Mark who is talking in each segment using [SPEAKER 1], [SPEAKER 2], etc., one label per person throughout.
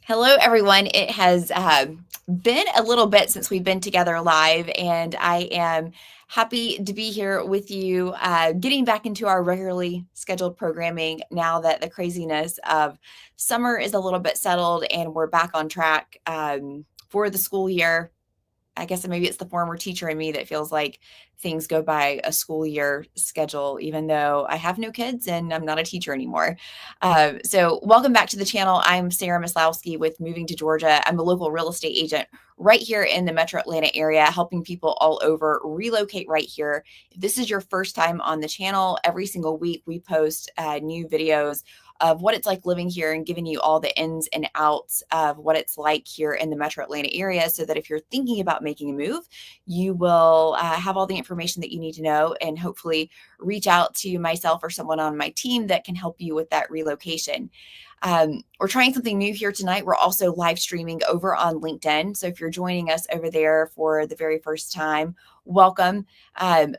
[SPEAKER 1] Hello, everyone. It has been a little bit since we've been together live, and I am happy to be here with you, getting back into our regularly scheduled programming now that the craziness of summer is a little bit settled and we're back on track for the school year. I guess maybe it's the former teacher in me that feels like things go by a school year schedule, even though I have no kids and I'm not a teacher anymore. So, welcome back to the channel. I'm Sarah Maslowski with Moving to Georgia. I'm a local real estate agent right here in the metro Atlanta area, helping people all over relocate right here. If this is your first time on the channel, every single week we post new videos of what it's like living here and giving you all the ins and outs of what it's like here in the metro Atlanta area, so that if you're thinking about making a move, you will have all the information that you need to know and hopefully reach out to myself or someone on my team that can help you with that relocation. We're trying something new here tonight. We're also live streaming over on LinkedIn. So if you're joining us over there for the very first time, welcome.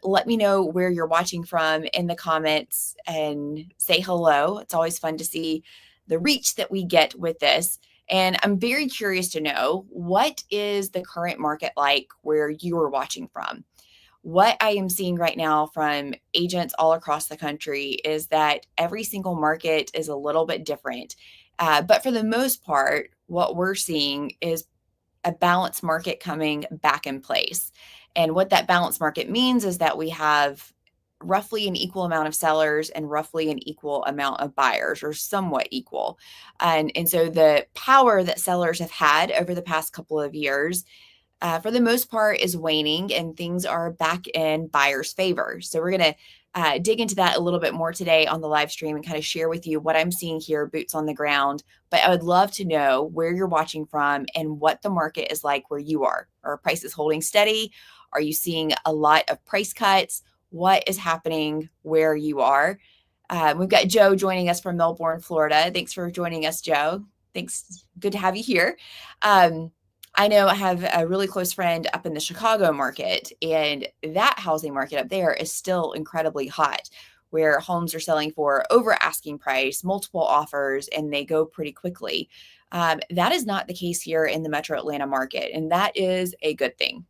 [SPEAKER 1] Let me know where you're watching from in the comments and say hello. It's always fun to see the reach that we get with this. And I'm very curious to know, what is the current market like where you are watching from? What I am seeing right now from agents all across the country is that every single market is a little bit different. But for the most part, what we're seeing is a balanced market coming back in place. And what that balanced market means is that we have roughly an equal amount of sellers and roughly an equal amount of buyers, or somewhat equal. And so the power that sellers have had over the past couple of years, for the most part, is waning, and things are back in buyers' favor. So we're going to dig into that a little bit more today on the live stream and kind of share with you what I'm seeing here, boots on the ground. But I would love to know where you're watching from and what the market is like where you are. Are prices holding steady? Are you seeing a lot of price cuts? What is happening where you are? We've got Joe joining us from Melbourne, Florida. Thanks for joining us, Joe. Thanks. Good to have you here. I know I have a really close friend up in the Chicago market, and that housing market up there is still incredibly hot, where homes are selling for over asking price, multiple offers, and they go pretty quickly. That is not the case here in the metro Atlanta market, and that is a good thing.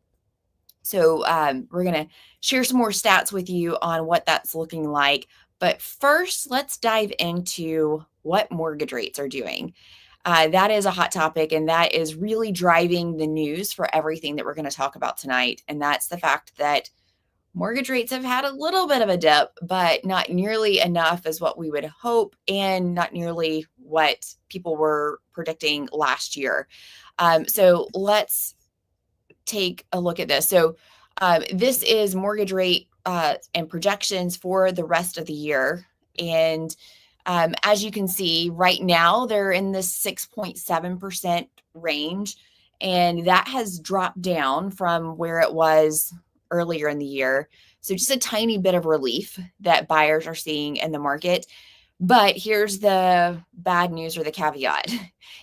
[SPEAKER 1] So we're going to share some more stats with you on what that's looking like. But first, let's dive into what mortgage rates are doing. That is a hot topic, and that is really driving the news for everything that we're going to talk about tonight. And that's the fact that mortgage rates have had a little bit of a dip, but not nearly enough as what we would hope, and not nearly what people were predicting last year. So let's take a look at this. So this is mortgage rate and projections for the rest of the year. And as you can see, right now, they're in the 6.7% range, and that has dropped down from where it was earlier in the year. So just a tiny bit of relief that buyers are seeing in the market. But here's the bad news, or the caveat.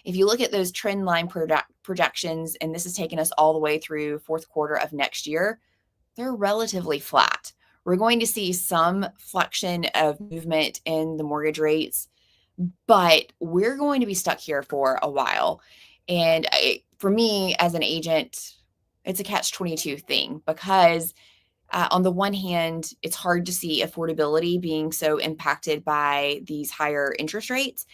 [SPEAKER 1] If you look at those trend line projections, and this has taken us all the way through fourth quarter of next year, they're relatively flat. We're going to see some flexion of movement in the mortgage rates, but we're going to be stuck here for a while. And for me as an agent, it's a catch-22 thing, because on the one hand, it's hard to see affordability being so impacted by these higher interest rates.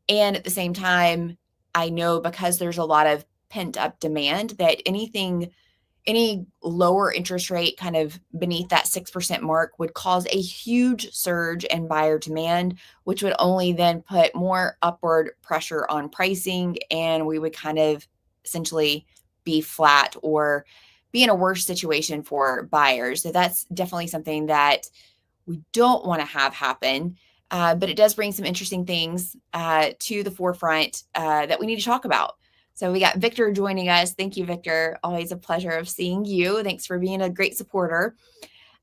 [SPEAKER 1] And at the same time, I know, because there's a lot of pent-up demand, that any lower interest rate kind of beneath that 6% mark would cause a huge surge in buyer demand, which would only then put more upward pressure on pricing, and we would kind of essentially be flat or be in a worse situation for buyers. So that's definitely something that we don't want to have happen. But it does bring some interesting things to the forefront that we need to talk about. So we got Victor joining us. Thank you, Victor. Always a pleasure of seeing you. Thanks for being a great supporter.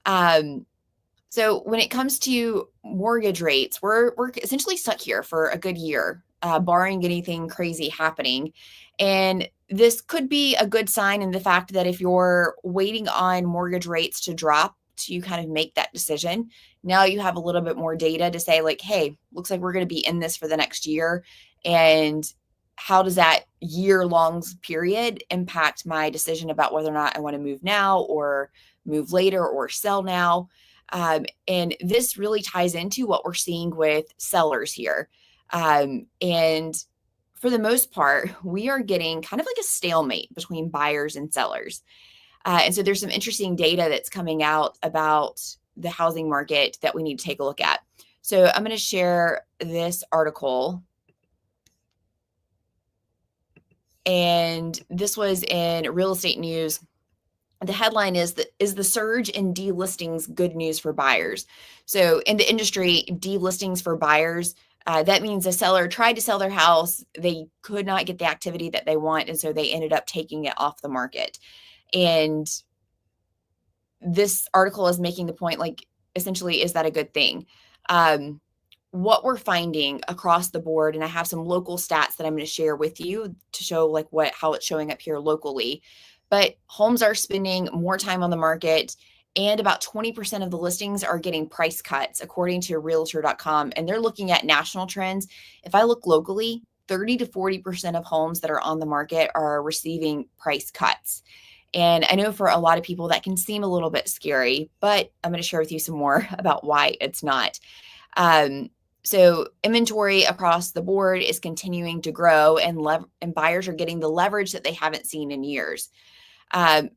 [SPEAKER 1] So when it comes to mortgage rates, we're essentially stuck here for a good year, barring anything crazy happening. And this could be a good sign in the fact that if you're waiting on mortgage rates to drop to kind of make that decision, now you have a little bit more data to say, like, hey, looks like we're going to be in this for the next year. And how does that year-long period impact my decision about whether or not I want to move now or move later or sell now? And this really ties into what we're seeing with sellers here. And for the most part, we are getting kind of like a stalemate between buyers and sellers. And so there's some interesting data that's coming out about the housing market that we need to take a look at. So I'm going to share this article. And this was in Real Estate News. The headline is the surge in delistings good news for buyers? So in the industry, delistings for buyers, that means a seller tried to sell their house. They could not get the activity that they want. And so they ended up taking it off the market. And this article is making the point, like, essentially, is that a good thing? What we're finding across the board, and I have some local stats that I'm going to share with you to show like how it's showing up here locally, but homes are spending more time on the market, and about 20% of the listings are getting price cuts according to realtor.com, and they're looking at national trends. If I look locally, 30 to 40% of homes that are on the market are receiving price cuts. And I know for a lot of people that can seem a little bit scary, but I'm going to share with you some more about why it's not. So inventory across the board is continuing to grow, and buyers are getting the leverage that they haven't seen in years. And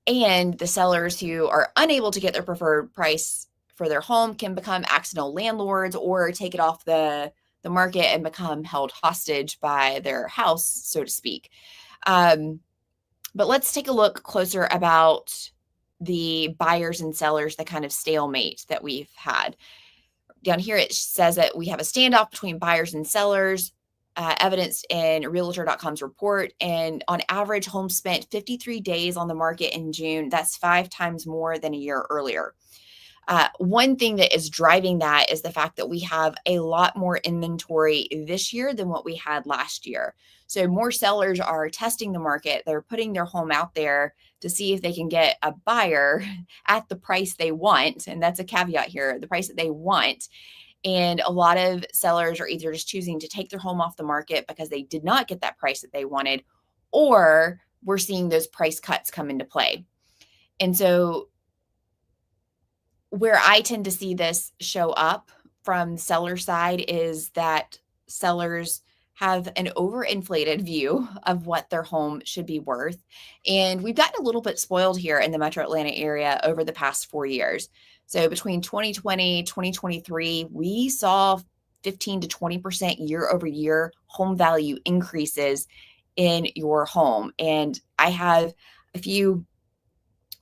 [SPEAKER 1] the sellers who are unable to get their preferred price for their home can become accidental landlords or take it off the market and become held hostage by their house, so to speak. But let's take a look closer about the buyers and sellers, the kind of stalemate that we've had. Down here, it says that we have a standoff between buyers and sellers, evidenced in Realtor.com's report. And on average, homes spent 53 days on the market in June. That's 5 times more than a year earlier. One thing that is driving that is the fact that we have a lot more inventory this year than what we had last year. So more sellers are testing the market. They're putting their home out there to see if they can get a buyer at the price they want. And that's a caveat here, the price that they want. And a lot of sellers are either just choosing to take their home off the market because they did not get that price that they wanted, or we're seeing those price cuts come into play. And so where I tend to see this show up from the seller side is that sellers have an overinflated view of what their home should be worth. And we've gotten a little bit spoiled here in the Metro Atlanta area over the past 4 years. So between 2020, 2023, we saw 15 to 20% year over year home value increases in your home. And I have a few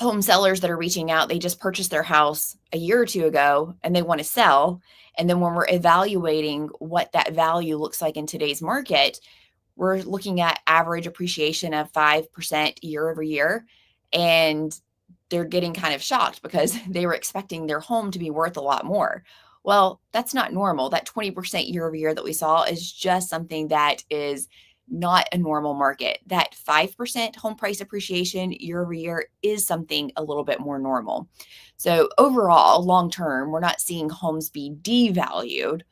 [SPEAKER 1] home sellers that are reaching out. They just purchased their house a year or two ago and they want to sell. And then when we're evaluating what that value looks like in today's market, we're looking at average appreciation of 5% year over year. And they're getting kind of shocked because they were expecting their home to be worth a lot more. Well, that's not normal. That 20% year over year that we saw is just something that is not a normal market. That 5% home price appreciation year over year is something a little bit more normal. So overall, long term, we're not seeing homes be devalued.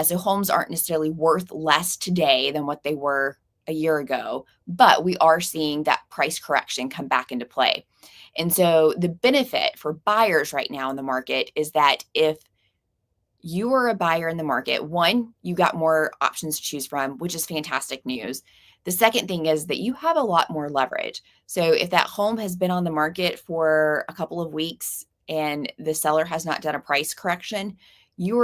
[SPEAKER 1] So homes aren't necessarily worth less today than what they were a year ago, but we are seeing that price correction come back into play. And so the benefit for buyers right now in the market is that if you are a buyer in the market, one, you got more options to choose from, which is fantastic news. The second thing is that you have a lot more leverage. So if that home has been on the market for a couple of weeks and the seller has not done a price correction, you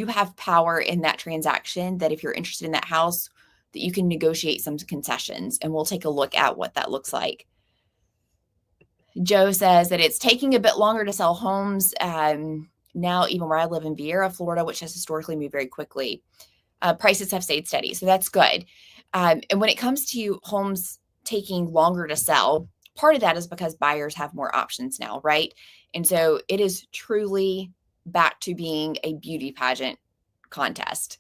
[SPEAKER 1] have power in that transaction that if you're interested in that house, that you can negotiate some concessions. And we'll take a look at what that looks like. Joe says that it's taking a bit longer to sell homes. Now, even where I live in Vieira, Florida, which has historically moved very quickly, prices have stayed steady. So that's good. And when it comes to homes taking longer to sell, part of that is because buyers have more options now, right? And so it is truly back to being a beauty pageant contest.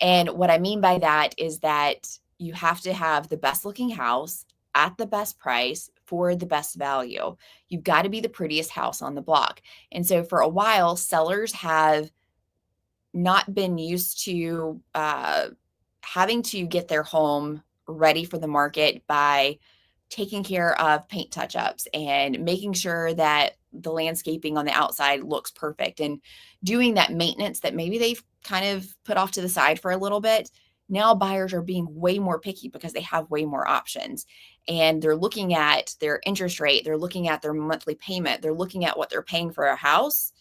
[SPEAKER 1] And what I mean by that is that you have to have the best looking house at the best price for the best value. You've got to be the prettiest house on the block. And so for a while, sellers have not been used to having to get their home ready for the market by taking care of paint touch-ups and making sure that the landscaping on the outside looks perfect and doing that maintenance that maybe they've kind of put off to the side for a little bit. Now buyers are being way more picky because they have way more options, and they're looking at their interest rate, they're looking at their monthly payment, they're looking at what they're paying for a house,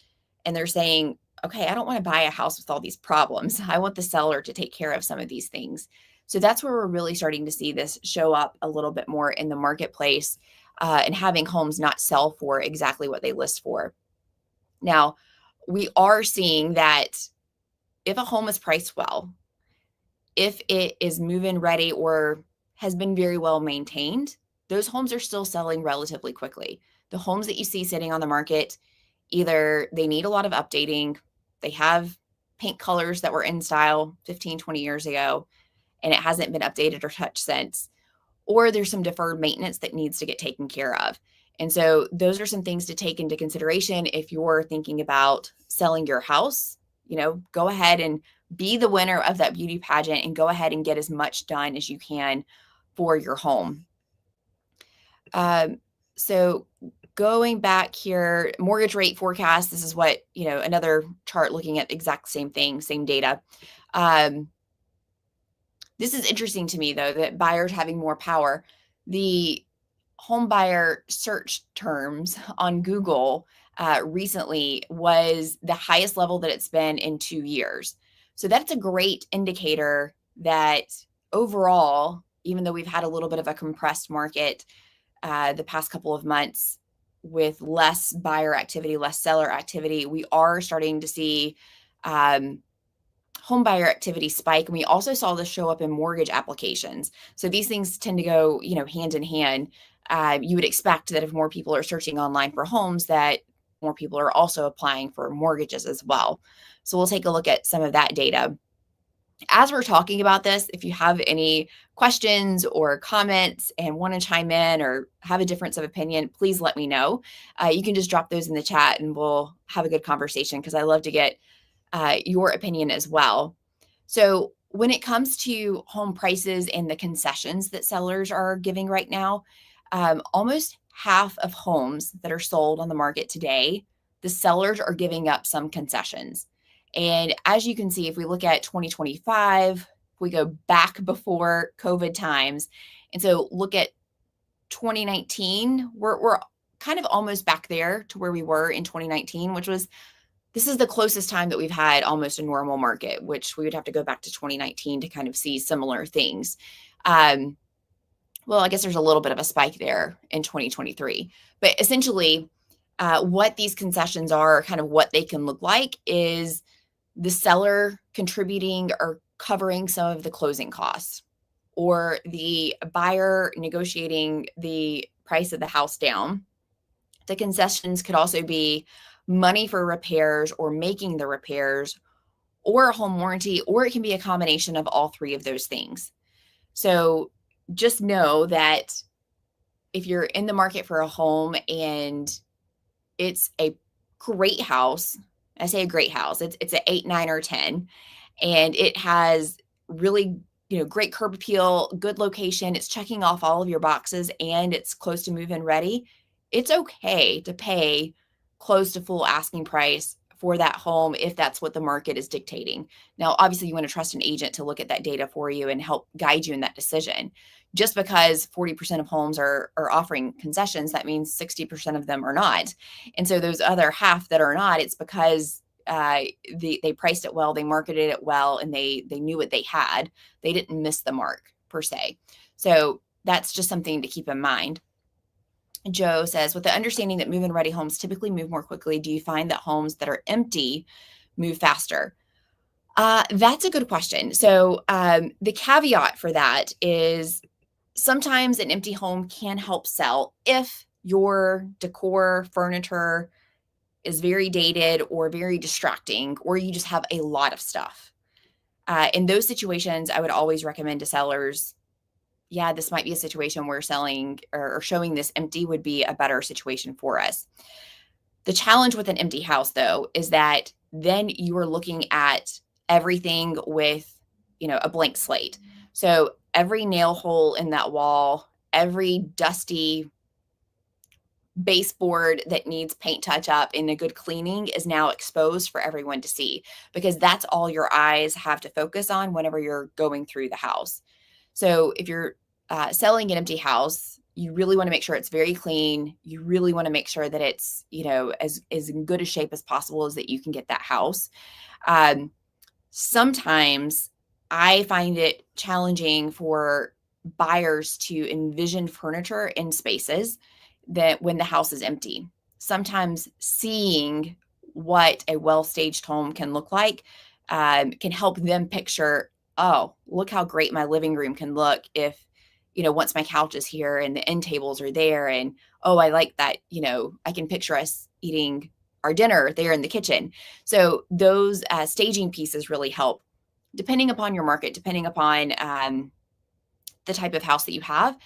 [SPEAKER 1] and they're saying, okay, I don't want to buy a house with all these problems. I want the seller to take care of some of these things. So that's where we're really starting to see this show up a little bit more in the marketplace, and having homes not sell for exactly what they list for. Now, we are seeing that if a home is priced well, if it is move-in ready or has been very well maintained, those homes are still selling relatively quickly. The homes that you see sitting on the market, either they need a lot of updating, they have paint colors that were in style 15, 20 years ago, and it hasn't been updated or touched since, or there's some deferred maintenance that needs to get taken care of. And so those are some things to take into consideration if you're thinking about selling your house. Go ahead and be the winner of that beauty pageant and go ahead and get as much done as you can for your home. So going back here, mortgage rate forecast, this is what, another chart looking at the exact same thing, same data. This is interesting to me, though, that buyers having more power. The home buyer search terms on Google recently was the highest level that it's been in 2 years. So that's a great indicator that overall, even though we've had a little bit of a compressed market the past couple of months with less buyer activity, less seller activity, we are starting to see home buyer activity spike. And we also saw this show up in mortgage applications. So these things tend to go, hand in hand. You would expect that if more people are searching online for homes, that more people are also applying for mortgages as well. So we'll take a look at some of that data. As we're talking about this, if you have any questions or comments and want to chime in or have a difference of opinion, please let me know. You can just drop those in the chat and we'll have a good conversation, because I love to get your opinion as well. So when it comes to home prices and the concessions that sellers are giving right now, almost half of homes that are sold on the market today, the sellers are giving up some concessions. And as you can see, if we look at 2025, if we go back before COVID times, and so look at 2019, we're kind of almost back there to where we were in 2019, this is the closest time that we've had almost a normal market, which we would have to go back to 2019 to kind of see similar things. Well, I guess there's a little bit of a spike there in 2023, but essentially what these concessions are, kind of what they can look like, is the seller contributing or covering some of the closing costs, or the buyer negotiating the price of the house down. The concessions could also be money for repairs or making the repairs, or a home warranty, or it can be a combination of all three of those things. So just know that if you're in the market for a home and it's a great house, I say a great house, it's an 8, 9, or 10, and it has really great curb appeal, good location, it's checking off all of your boxes, and it's close to move-in ready, it's okay to pay close to full asking price for that home if that's what the market is dictating. Now, obviously, you want to trust an agent to look at that data for you and help guide you in that decision. Just because 40% of homes are offering concessions, that means 60% of them are not. And so those other half that are not, it's because they priced it well, they marketed it well, and they knew what they had. They didn't miss the mark per se. So that's just something to keep in mind. Joe says, with the understanding that move-in ready homes typically move more quickly, do you find that homes that are empty move faster? That's a good question. So the caveat for that is sometimes an empty home can help sell if your decor, furniture is very dated or very distracting, or you just have a lot of stuff. In those situations, I would always recommend to sellers, yeah, this might be a situation where selling or showing this empty would be a better situation for us. The challenge with an empty house, though, is that then you are looking at everything with a blank slate. So every nail hole in that wall, every dusty baseboard that needs paint touch up and a good cleaning is now exposed for everyone to see, because that's all your eyes have to focus on whenever you're going through the house. So if you're selling an empty house, you really want to make sure it's very clean. You really want to make sure that it's, as in good a shape as possible, as that you can get that house. Sometimes I find it challenging for buyers to envision furniture in spaces that when the house is empty. Sometimes seeing what a well-staged home can look like can help them picture, oh, look how great my living room can look if, once my couch is here and the end tables are there. And, oh, I like that, I can picture us eating our dinner there in the kitchen. So those staging pieces really help. Depending upon your market, depending upon the type of house that you have,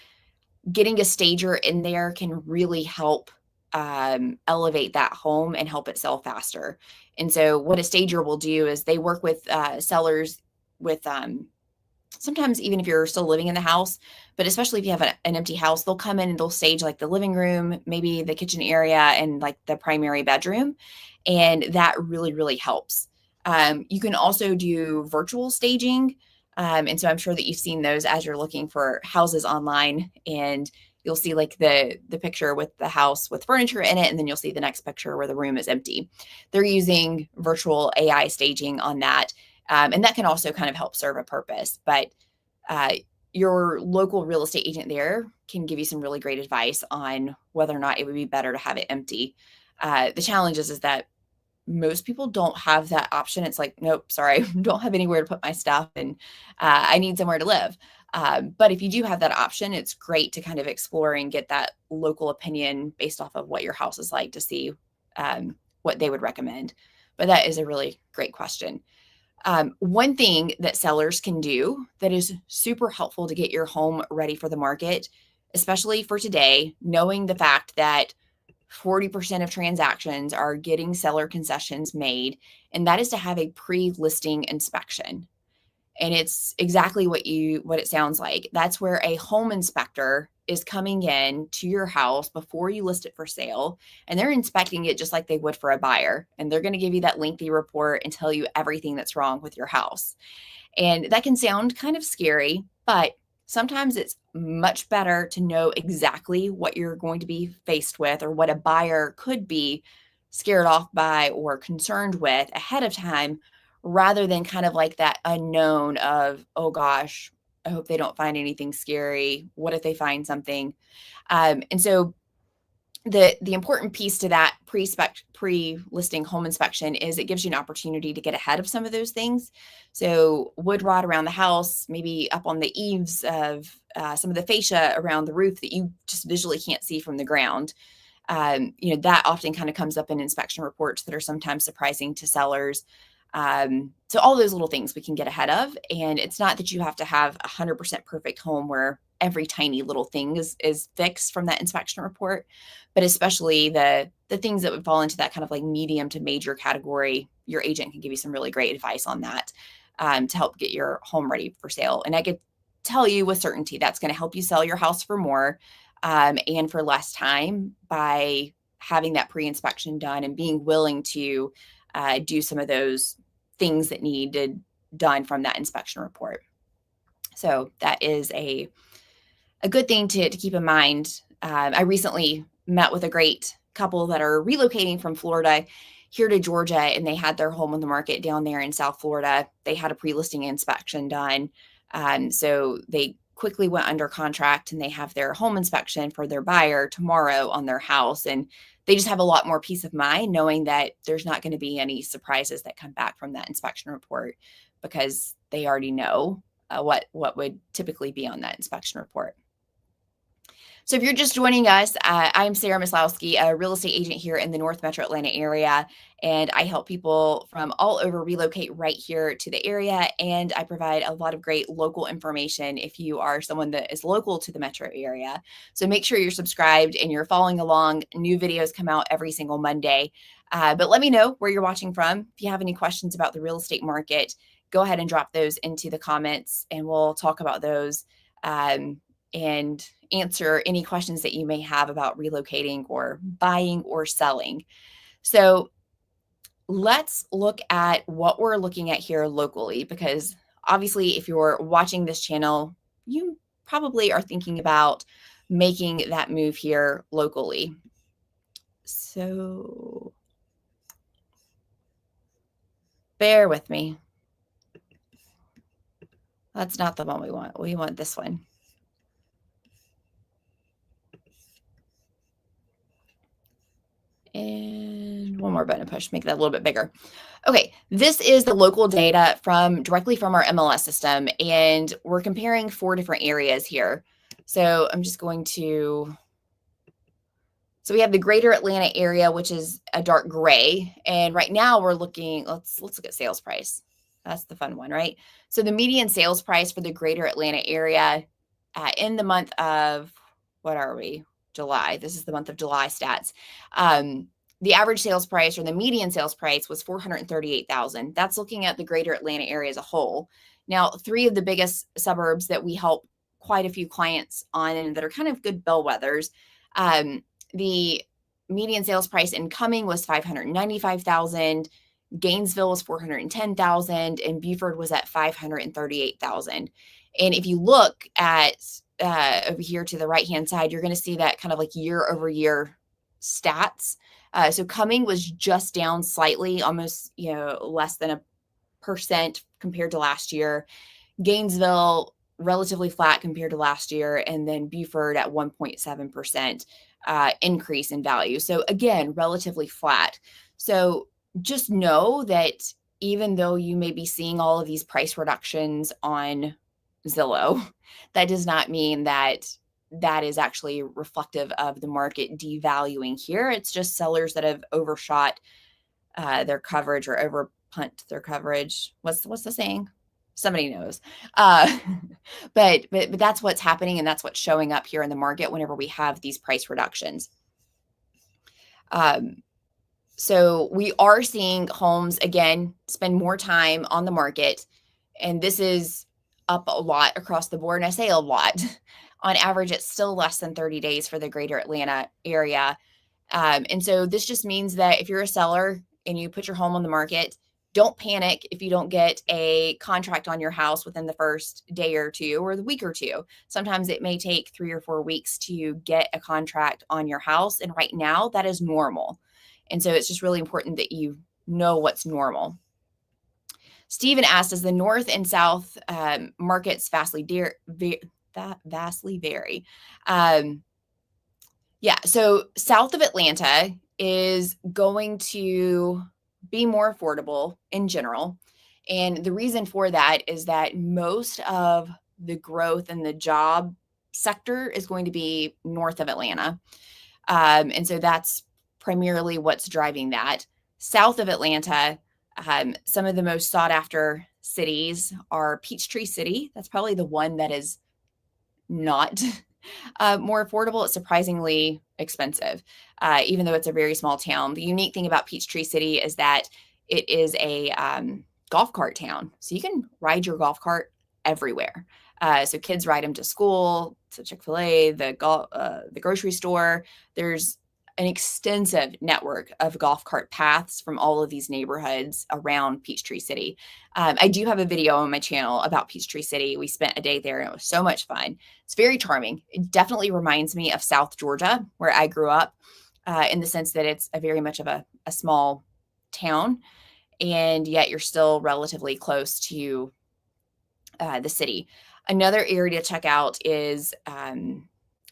[SPEAKER 1] getting a stager in there can really help elevate that home and help it sell faster. And so what a stager will do is they work with sellers with sometimes even if you're still living in the house, but especially if you have an empty house, they'll come in and they'll stage like the living room, maybe the kitchen area, and like the primary bedroom. And that really, really helps. You can also do virtual staging. And so I'm sure that you've seen those as you're looking for houses online, and you'll see like the picture with the house with furniture in it, and then you'll see the next picture where the room is empty. They're using virtual AI staging on that. And that can also kind of help serve a purpose. But your local real estate agent there can give you some really great advice on whether or not it would be better to have it empty. The challenge is that most people don't have that option. It's like, nope, sorry, don't have anywhere to put my stuff, and I need somewhere to live. But if you do have that option, it's great to kind of explore and get that local opinion based off of what your house is like to see what they would recommend. But that is a really great question. One thing that sellers can do that is super helpful to get your home ready for the market, especially for today, knowing the fact that 40% of transactions are getting seller concessions made, and that is to have a pre-listing inspection. And it's exactly what it sounds like. That's where a home inspector is coming in to your house before you list it for sale, and they're inspecting it just like they would for a buyer. And they're going to give you that lengthy report and tell you everything that's wrong with your house. And that can sound kind of scary, but sometimes it's much better to know exactly what you're going to be faced with, or what a buyer could be scared off by or concerned with ahead of time, rather than kind of like that unknown of, oh gosh, I hope they don't find anything scary. What if they find something? And so the important piece to that pre-listing home inspection is it gives you an opportunity to get ahead of some of those things. So wood rot around the house, maybe up on the eaves of some of the fascia around the roof that you just visually can't see from the ground. That often kind of comes up in inspection reports that are sometimes surprising to sellers. So all those little things we can get ahead of. And it's not that you have to have 100% perfect home where every tiny little thing is fixed from that inspection report, but especially the things that would fall into that kind of like medium to major category. Your agent can give you some really great advice on that to help get your home ready for sale. And I could tell you with certainty that's going to help you sell your house for more and for less time by having that pre-inspection done and being willing to do some of those things that needed done from that inspection report. So that is a good thing to keep in mind. I recently met with a great couple that are relocating from Florida here to Georgia, and they had their home on the market down there in South Florida. They had a pre-listing inspection done. So they quickly went under contract, and they have their home inspection for their buyer tomorrow on their house. And they just have a lot more peace of mind knowing that there's not going to be any surprises that come back from that inspection report, because they already know what would typically be on that inspection report. So if you're just joining us, I'm Sarah Maslowski, a real estate agent here in the North Metro Atlanta area, and I help people from all over relocate right here to the area, and I provide a lot of great local information if you are someone that is local to the metro area. So make sure you're subscribed and you're following along. New videos come out every single Monday. But let me know where you're watching from. If you have any questions about the real estate market, go ahead and drop those into the comments, and we'll talk about those and answer any questions that you may have about relocating or buying or selling. So let's look at what we're looking at here locally, because obviously if you're watching this channel, you probably are thinking about making that move here locally. So bear with me. That's not the one we want. We want this one. And one more button to push, make that a little bit bigger. Okay, this is the local data directly from our MLS system, and we're comparing 4 different areas here. So I'm just going to, so we have the greater Atlanta area, which is a dark gray. And right now we're looking, let's look at sales price. That's the fun one, right? So the median sales price for the greater Atlanta area in the month of, what are we? July. This is the month of July stats. The average sales price, or the median sales price, was $438,000. That's looking at the greater Atlanta area as a whole. Now, 3 of the biggest suburbs that we help quite a few clients on and that are kind of good bellwethers, the median sales price in Cumming was $595,000. Gainesville was $410,000, and Beaufort was at $538,000. And if you look at over here to the right-hand side, you're going to see that kind of like year-over-year stats. So Cumming was just down slightly, almost less than 1% compared to last year. Gainesville relatively flat compared to last year, and then Beaufort at 1.7% increase in value. So again, relatively flat. So just know that even though you may be seeing all of these price reductions on Zillow, that does not mean that that is actually reflective of the market devaluing here. It's just sellers that have overshot their coverage or overpunt their coverage. What's the saying? Somebody knows. But that's what's happening, and that's what's showing up here in the market whenever we have these price reductions. So we are seeing homes, again, spend more time on the market, and this is up a lot across the board. And I say a lot. On average, it's still less than 30 days for the greater Atlanta area. And so this just means that if you're a seller and you put your home on the market, don't panic if you don't get a contract on your house within the first day or two or the week or two. Sometimes it may take 3 or 4 weeks to get a contract on your house. And right now, that is normal. And so it's just really important that you know what's normal. Stephen asked, does the north and south markets vastly vary? Yeah, so south of Atlanta is going to be more affordable in general. And the reason for that is that most of the growth in the job sector is going to be north of Atlanta. And so that's primarily what's driving that. South of Atlanta, some of the most sought after cities are Peachtree City. That's probably the one that is not more affordable. It's surprisingly expensive, even though it's a very small town. The unique thing about Peachtree City is that it is a golf cart town. So you can ride your golf cart everywhere. So kids ride them to school, to Chick-fil-A, the grocery store. There's an extensive network of golf cart paths from all of these neighborhoods around Peachtree City. I do have a video on my channel about Peachtree City. We spent a day there and it was so much fun. It's very charming. It definitely reminds me of South Georgia, where I grew up, in the sense that it's a very much of a small town, and yet you're still relatively close to the city. Another area to check out is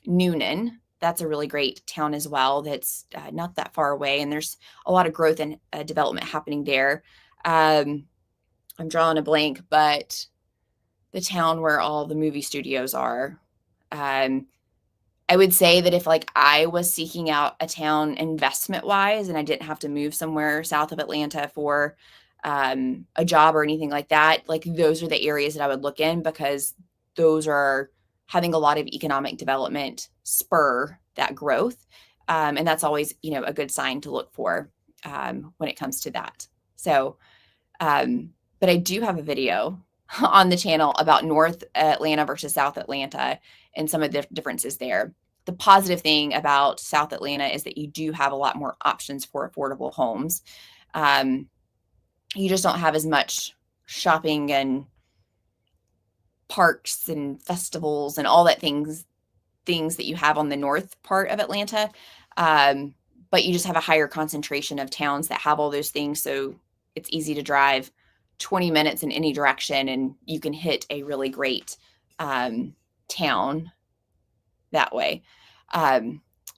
[SPEAKER 1] Noonan. That's a really great town as well. That's not that far away, and there's a lot of growth and development happening there. I'm drawing a blank, but the town where all the movie studios are. I would say that if I was seeking out a town investment wise and I didn't have to move somewhere south of Atlanta for a job or anything like that, those are the areas that I would look in, because those are having a lot of economic development spur that growth. And that's always, a good sign to look for when it comes to that. So but I do have a video on the channel about North Atlanta versus South Atlanta and some of the differences there. The positive thing about South Atlanta is that you do have a lot more options for affordable homes. You just don't have as much shopping and parks and festivals and all that things that you have on the north part of Atlanta. But you just have a higher concentration of towns that have all those things. So it's easy to drive 20 minutes in any direction and you can hit a really great town that way.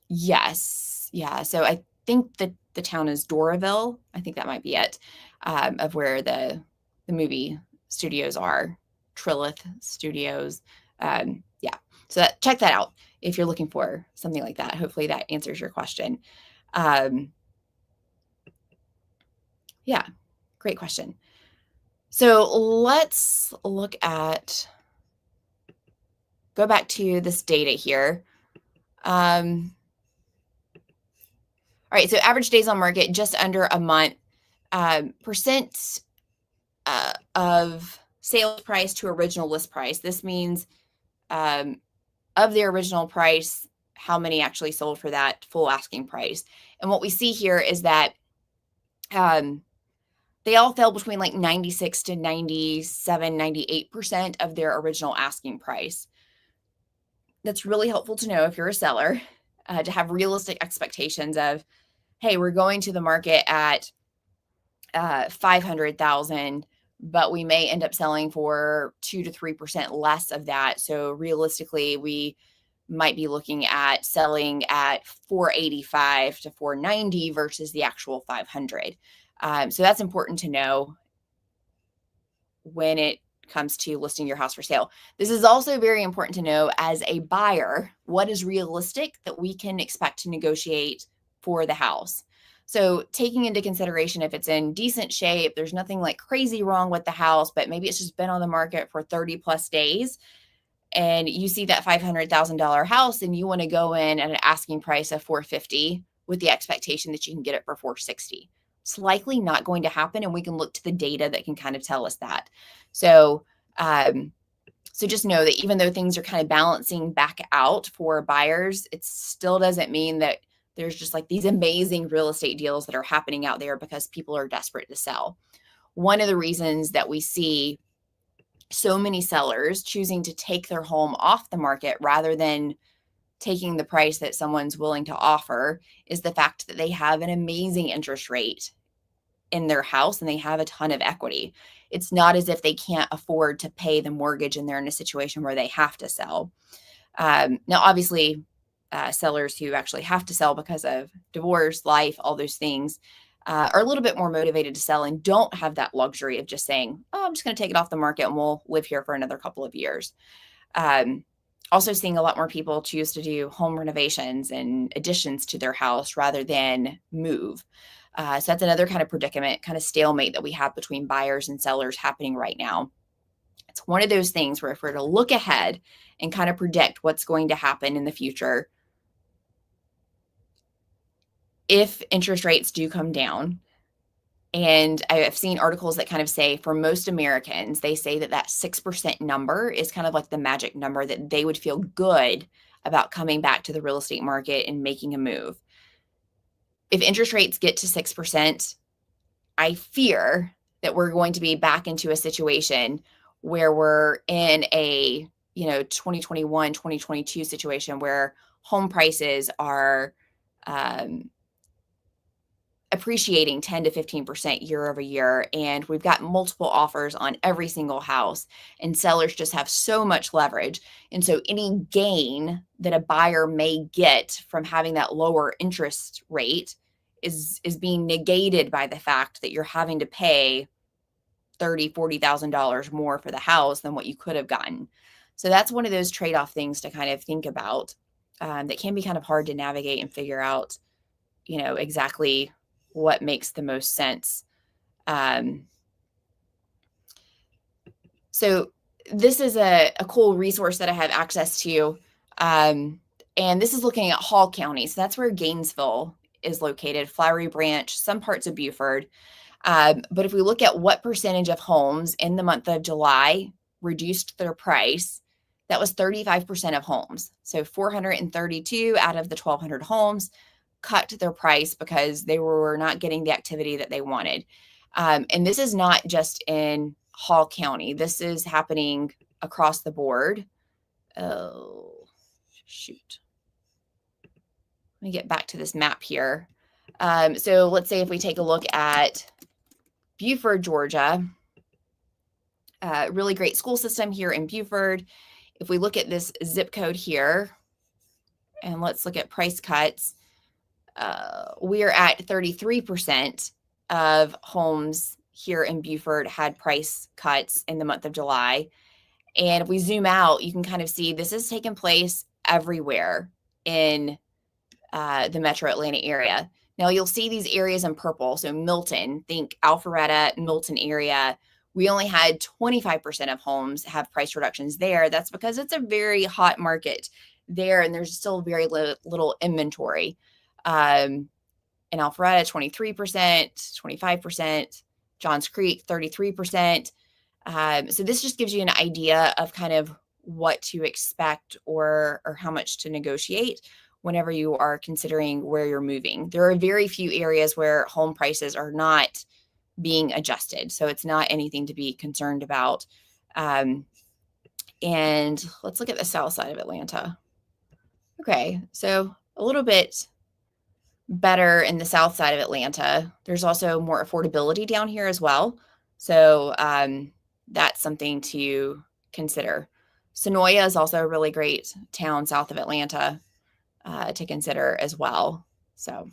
[SPEAKER 1] Yes. Yeah. So I think that the town is Doraville. I think that might be it, of where the movie studios are, Trilith Studios. Yeah. So check that out if you're looking for something like that. Hopefully that answers your question. Yeah, great question. So let's go back to this data here. All right, so average days on market, just under a month. Percent of sales price to original list price. This means of the original price, how many actually sold for that full asking price. And what we see here is that they all fell between like 96 to 97, 98% of their original asking price. That's really helpful to know if you're a seller, to have realistic expectations of, hey, we're going to the market at 500,000, but we may end up selling for 2 to 3% less of that. So realistically, we might be looking at selling at 485 to 490 versus the actual 500. So that's important to know when it comes to listing your house for sale. This is also very important to know as a buyer, what is realistic that we can expect to negotiate for the house. So taking into consideration if it's in decent shape, there's nothing like crazy wrong with the house, but maybe it's just been on the market for 30 plus days and you see that $500,000 house and you want to go in at an asking price of 450 with the expectation that you can get it for 460. It's likely not going to happen, and we can look to the data that can kind of tell us that. So just know that even though things are kind of balancing back out for buyers, it still doesn't mean that there's just like these amazing real estate deals that are happening out there because people are desperate to sell. One of the reasons that we see so many sellers choosing to take their home off the market rather than taking the price that someone's willing to offer is the fact that they have an amazing interest rate in their house and they have a ton of equity. It's not as if they can't afford to pay the mortgage and they're in a situation where they have to sell. Now, obviously, sellers who actually have to sell because of divorce, life, all those things are a little bit more motivated to sell and don't have that luxury of just saying, oh, I'm just going to take it off the market and we'll live here for another couple of years. Also seeing a lot more people choose to do home renovations and additions to their house rather than move. So that's another kind of predicament, kind of stalemate that we have between buyers and sellers happening right now. It's one of those things where if we're to look ahead and kind of predict what's going to happen in the future, if interest rates do come down, and I've seen articles that kind of say for most Americans, they say that 6% number is kind of like the magic number that they would feel good about coming back to the real estate market and making a move. If interest rates get to 6%, I fear that we're going to be back into a situation where we're in a 2021, 2022 situation where home prices are appreciating 10 to 15% year over year. And we've got multiple offers on every single house and sellers just have so much leverage. And so any gain that a buyer may get from having that lower interest rate is being negated by the fact that you're having to pay $30,000, $40,000 more for the house than what you could have gotten. So that's one of those trade-off things to kind of think about that can be kind of hard to navigate and figure out, exactly what makes the most sense. So this is a cool resource that I have access to. And this is looking at Hall County. So that's where Gainesville is located, Flowery Branch, some parts of Beaufort. But if we look at what percentage of homes in the month of July reduced their price, that was 35% of homes. So 432 out of the 1,200 homes cut their price because they were not getting the activity that they wanted. And this is not just in Hall County. This is happening across the board. Oh, shoot. Let me get back to this map here. So let's say if we take a look at Buford, Georgia, really great school system here in Buford. If we look at this zip code here, and let's look at price cuts, we are at 33% of homes here in Buford had price cuts in the month of July. And if we zoom out, you can kind of see this has taken place everywhere in the metro Atlanta area. Now you'll see these areas in purple. So Milton, think Alpharetta, Milton area. We only had 25% of homes have price reductions there. That's because it's a very hot market there and there's still very little inventory. In Alpharetta, 23%, 25%, Johns Creek, 33%. So this just gives you an idea of kind of what to expect or how much to negotiate whenever you are considering where you're moving. There are very few areas where home prices are not being adjusted. So it's not anything to be concerned about. And let's look at the south side of Atlanta. Okay, so a little bit better in the south side of Atlanta. There's also more affordability down here as well. So that's something to consider. Sonoya is also a really great town south of Atlanta to consider as well. So,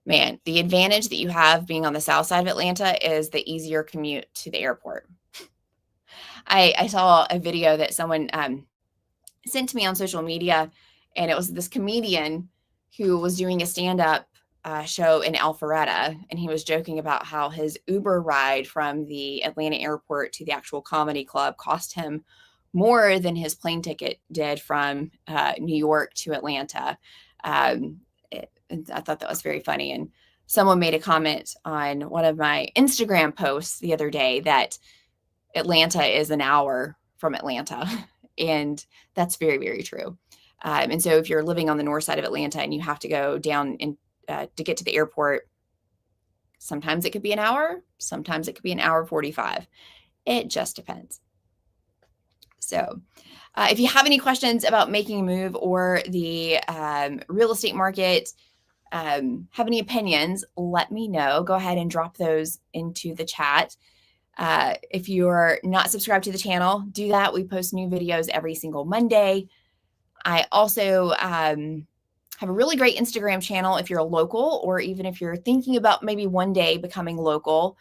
[SPEAKER 1] man, the advantage that you have being on the south side of Atlanta is the easier commute to the airport. I saw a video that someone sent to me on social media, and it was this comedian who was doing a stand-up show in Alpharetta, and he was joking about how his Uber ride from the Atlanta airport to the actual comedy club cost him more than his plane ticket did from New York to Atlanta. And I thought that was very funny. And someone made a comment on one of my Instagram posts the other day that Atlanta is an hour from Atlanta. And that's very, very true. And so if you're living on the north side of Atlanta and you have to go down to get to the airport, sometimes it could be an hour, sometimes it could be an hour 45. It just depends. So if you have any questions about making a move or the real estate market, have any opinions, let me know. Go ahead and drop those into the chat. If you're not subscribed to the channel, do that. We post new videos every single Monday. I also have a really great Instagram channel if you're a local, or even if you're thinking about maybe one day becoming local.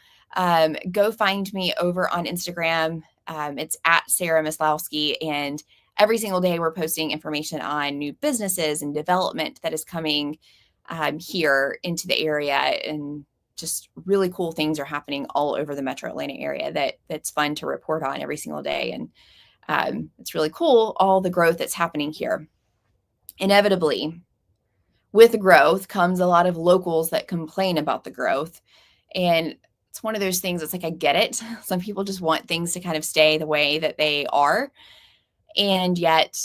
[SPEAKER 1] Go find me over on Instagram. It's at Sarah Maslowski, and every single day we're posting information on new businesses and development that is coming here into the area, and just really cool things are happening all over the metro Atlanta area that's fun to report on every single day. And it's really cool, all the growth that's happening here. Inevitably, with growth comes a lot of locals that complain about the growth. And it's one of those things that's like, I get it. Some people just want things to kind of stay the way that they are. And yet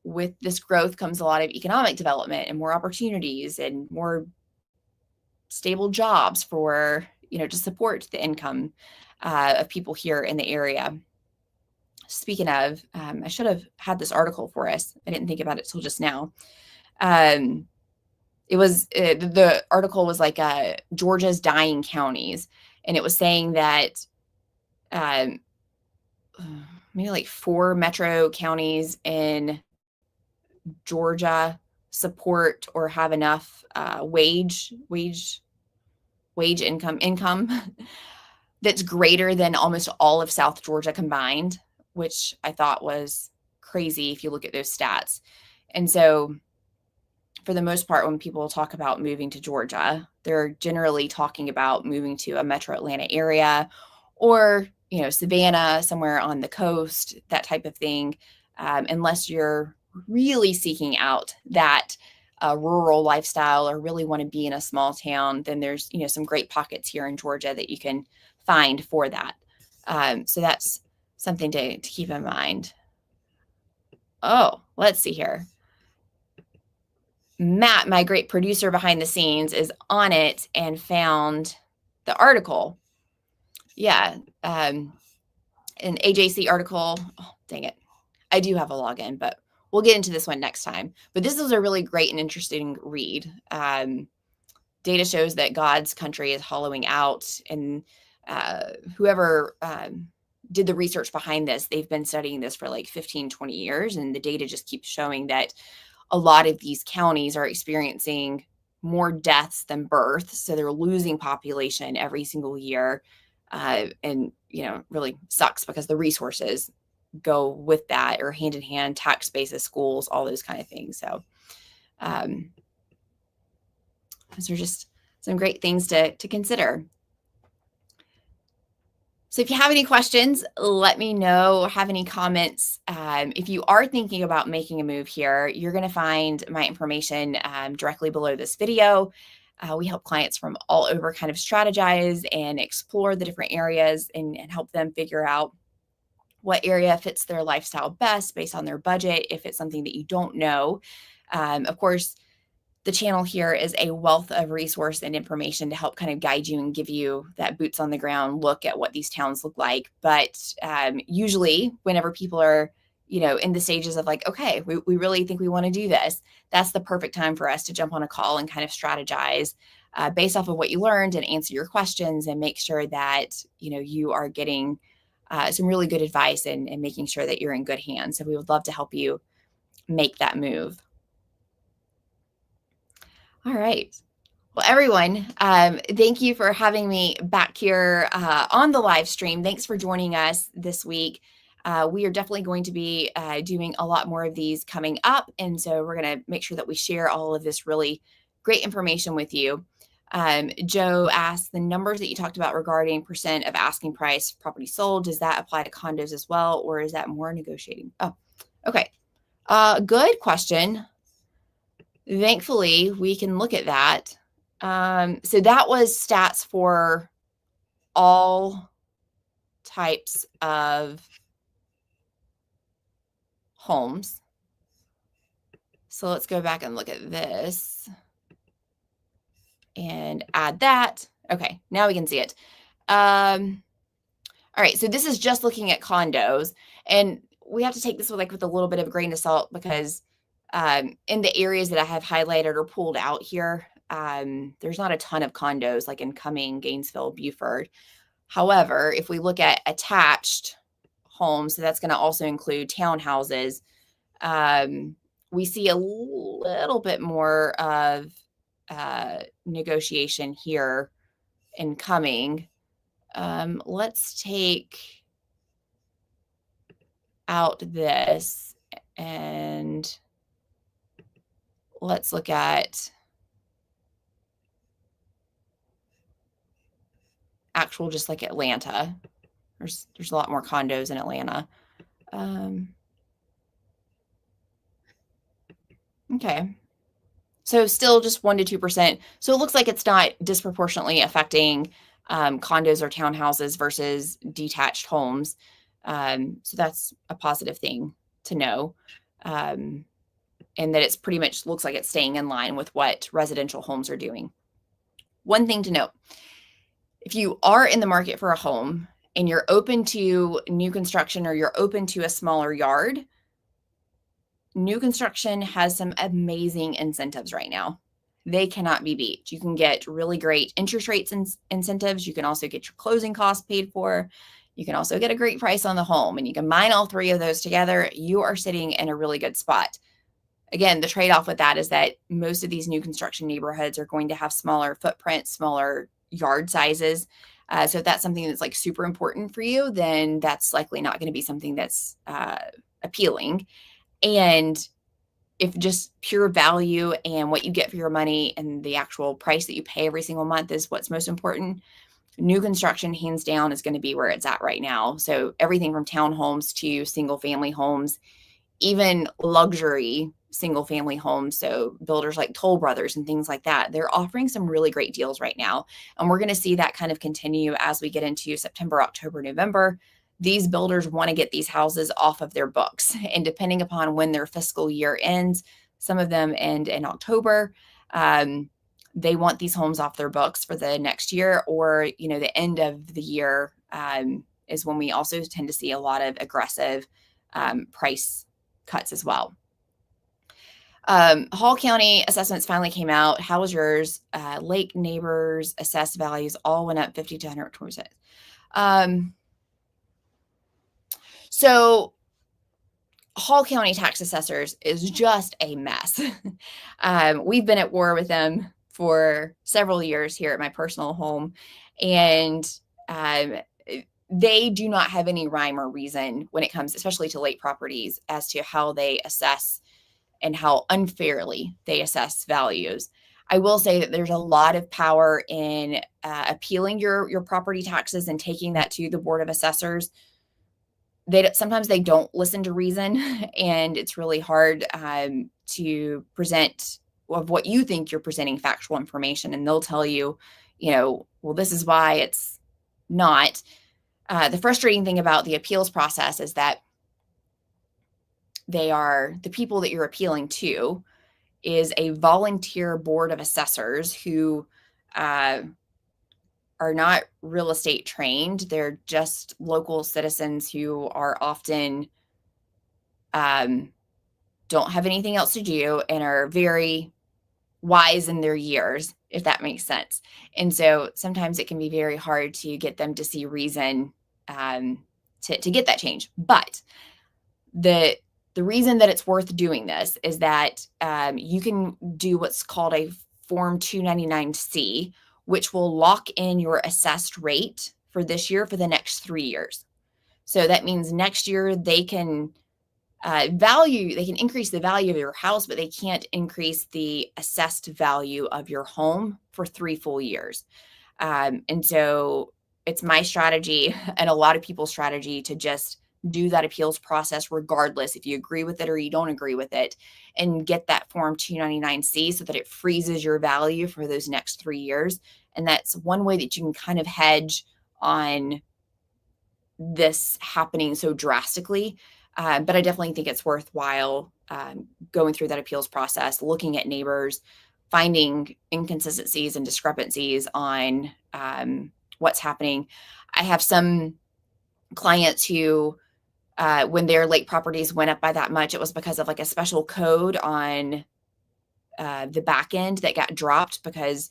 [SPEAKER 1] with this growth comes a lot of economic development and more opportunities and more stable jobs for, to support the income of people here in the area. Speaking of, I should have had this article for us. I didn't think about it till just now. It was the article was like Georgia's dying counties, and it was saying that maybe like 4 metro counties in Georgia support or have enough wage income that's greater than almost all of South Georgia combined, which I thought was crazy if you look at those stats. And so for the most part, when people talk about moving to Georgia, they're generally talking about moving to a metro Atlanta area or, Savannah, somewhere on the coast, that type of thing, unless you're really seeking out that a rural lifestyle or really want to be in a small town, then there's, some great pockets here in Georgia that you can find for that. So that's something to keep in mind. Oh, let's see here. Matt, my great producer behind the scenes, is on it and found the article. Yeah. An AJC article. Oh, dang it. I do have a login, but we'll get into this one next time. But this was a really great and interesting read. Data shows that God's country is hollowing out, and whoever did the research behind this, they've been studying this for like 15, 20 years, and the data just keeps showing that a lot of these counties are experiencing more deaths than births. So they're losing population every single year. And, really sucks because the resources go with that, or hand in hand, tax bases, schools, all those kind of things. So those are just some great things to consider. So if you have any questions, let me know, or have any comments. If you are thinking about making a move here, you're going to find my information directly below this video. We help clients from all over kind of strategize and explore the different areas and help them figure out what area fits their lifestyle best based on their budget. If it's something that you don't know, of course, the channel here is a wealth of resource and information to help kind of guide you and give you that boots on the ground look at what these towns look like. But usually whenever people are, in the stages of like, okay, we really think we want to do this, that's the perfect time for us to jump on a call and kind of strategize based off of what you learned and answer your questions and make sure that, you are getting some really good advice and making sure that you're in good hands. So we would love to help you make that move. All right. Well, everyone, thank you for having me back here on the live stream. Thanks for joining us this week. We are definitely going to be doing a lot more of these coming up. And so we're going to make sure that we share all of this really great information with you. Joe asked, the numbers that you talked about regarding percent of asking price property sold, does that apply to condos as well, or is that more negotiating? Oh, okay. Good question. Thankfully, we can look at that. So that was stats for all types of homes. So let's go back and look at this and add that. Okay, now we can see it. All right, so this is just looking at condos, and we have to take this with a little bit of a grain of salt because in the areas that I have highlighted or pulled out here, there's not a ton of condos like in Cumming, Gainesville, Beaufort. However, if we look at attached homes, so that's going to also include townhouses, we see a little bit more of negotiation here in Cumming. Let's take out this and let's look at actual, just like Atlanta. There's a lot more condos in Atlanta. Okay. So still just 1% to 2%. So it looks like it's not disproportionately affecting condos or townhouses versus detached homes. So that's a positive thing to know. And that it's pretty much looks like it's staying in line with what residential homes are doing. One thing to note, if you are in the market for a home and you're open to new construction or you're open to a smaller yard, new construction has some amazing incentives right now. They cannot be beat. You can get really great interest rates and incentives. You can also get your closing costs paid for. You can also get a great price on the home, and you combine all three of those together, you are sitting in a really good spot. Again, the trade-off with that is that most of these new construction neighborhoods are going to have smaller footprints, smaller yard sizes. So if that's something that's like super important for you, then that's likely not going to be something that's appealing. And if just pure value and what you get for your money and the actual price that you pay every single month is what's most important, new construction hands down is going to be where it's at right now. So everything from townhomes to single family homes, even luxury single family homes. So builders like Toll Brothers and things like that, they're offering some really great deals right now. And we're going to see that kind of continue as we get into September, October, November. These builders want to get these houses off of their books. And depending upon when their fiscal year ends, some of them end in October. They want these homes off their books for the next year, or, the end of the year is when we also tend to see a lot of aggressive price cuts as well. Hall County assessments finally came out. How was yours? Lake neighbors assessed values all went up 50 to 120%. So Hall County tax assessors is just a mess. We've been at war with them for several years here at my personal home, and they do not have any rhyme or reason when it comes, especially to lake properties, as to how they assess and how unfairly they assess values. I will say that there's a lot of power in appealing your property taxes and taking that to the Board of Assessors. Sometimes they don't listen to reason, and it's really hard to present of what you think you're presenting factual information, and they'll tell you, well, this is why it's not. The frustrating thing about the appeals process is that the people that you're appealing to is a volunteer board of assessors who are not real estate trained. They're just local citizens who are often don't have anything else to do and are very wise in their years, if that makes sense. And so sometimes it can be very hard to get them to see reason to get that change. But the reason that it's worth doing this is that you can do what's called a Form 299C, which will lock in your assessed rate for this year for the next 3 years. So that means next year they can increase the value of your house, but they can't increase the assessed value of your home for 3 full years. And so it's my strategy and a lot of people's strategy to just do that appeals process regardless if you agree with it or you don't agree with it, and get that Form 299C so that it freezes your value for those next 3 years. And that's one way that you can kind of hedge on this happening so drastically. But I definitely think it's worthwhile going through that appeals process, looking at neighbors, finding inconsistencies and discrepancies on what's happening. I have some clients who, when their lake properties went up by that much, it was because of like a special code on the back end that got dropped, because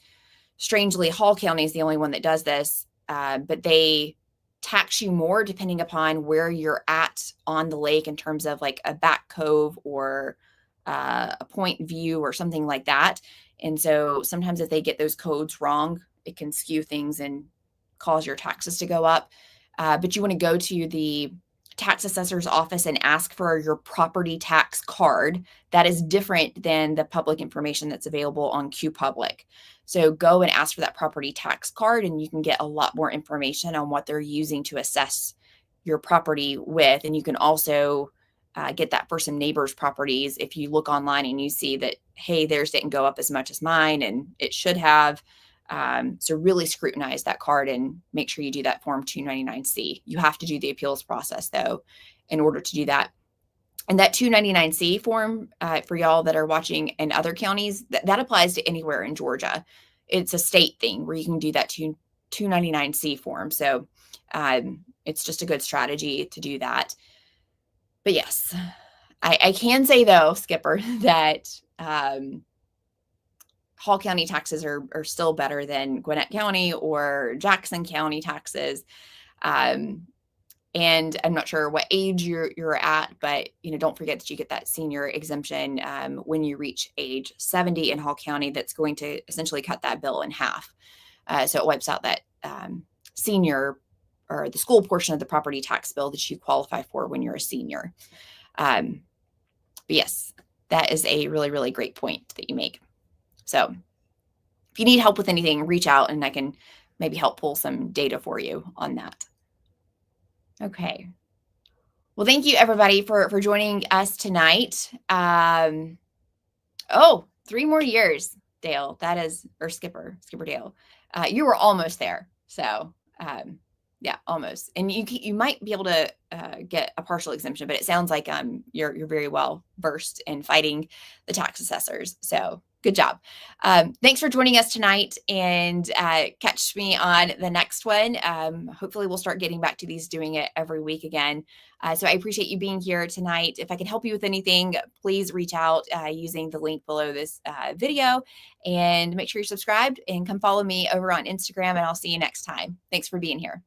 [SPEAKER 1] strangely, Hall County is the only one that does this, but they tax you more depending upon where you're at on the lake in terms of like a back cove or a point view or something like that. And so sometimes if they get those codes wrong, it can skew things and cause your taxes to go up. But you want to go to the tax assessor's office and ask for your property tax card. That is different than the public information that's available on QPublic. So go and ask for that property tax card, and you can get a lot more information on what they're using to assess your property with. And you can also get that for some neighbors' properties. If you look online and you see that, hey, theirs didn't go up as much as mine, and it should have. So really scrutinize that card and make sure you do that Form 299C. You have to do the appeals process, though, in order to do that. And that 299C form, for y'all that are watching in other counties, that applies to anywhere in Georgia. It's a state thing where you can do that 299C form. So it's just a good strategy to do that. But yes, I can say, though, Skipper, that Hall County taxes are still better than Gwinnett County or Jackson County taxes. And I'm not sure what age you're at, but don't forget that you get that senior exemption when you reach age 70 in Hall County. That's going to essentially cut that bill in half. So it wipes out that senior or the school portion of the property tax bill that you qualify for when you're a senior. But yes, that is a really, really great point that you make. So if you need help with anything, reach out and I can maybe help pull some data for you on that. Okay. Well, thank you everybody for joining us tonight. Oh, 3 more years, Dale. That is, or Skipper Dale. You were almost there. So, yeah, almost. And you might be able to get a partial exemption, but it sounds like you're very well versed in fighting the tax assessors. So, good job. Thanks for joining us tonight, and catch me on the next one. Hopefully, we'll start getting back to these, doing it every week again. So I appreciate you being here tonight. If I can help you with anything, please reach out using the link below this video, and make sure you're subscribed and come follow me over on Instagram, and I'll see you next time. Thanks for being here.